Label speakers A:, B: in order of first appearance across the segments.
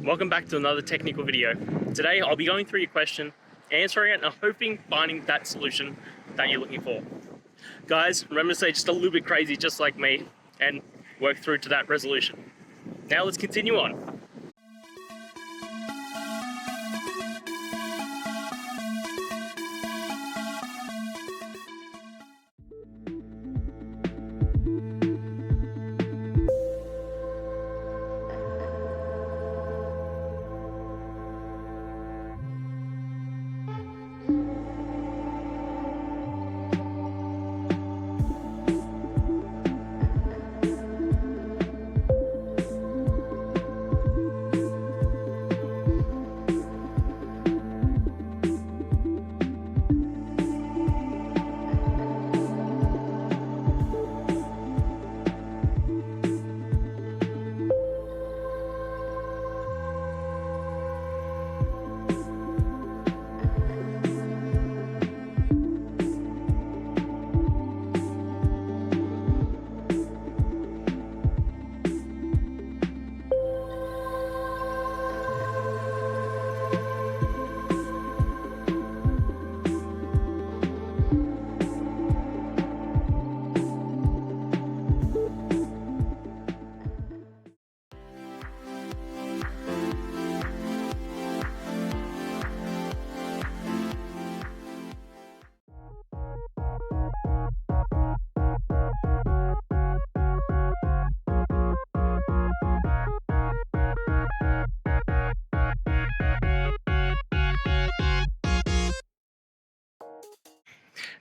A: welcome back to another technical video. Today I'll be going through your question, answering it, and hoping finding that solution that you're looking for. Guys, remember to stay just a little bit crazy just like me and work through to that resolution. Now let's continue on.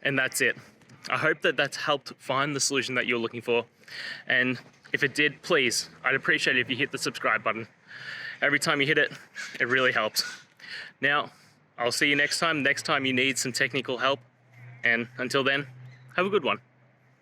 A: And that's it. I hope that that's helped find the solution that you're looking for. And if it did, please, I'd appreciate it if you hit the subscribe button. Every time you hit it, it really helps. Now, I'll see you next time you need some technical help. And until then, have a good one.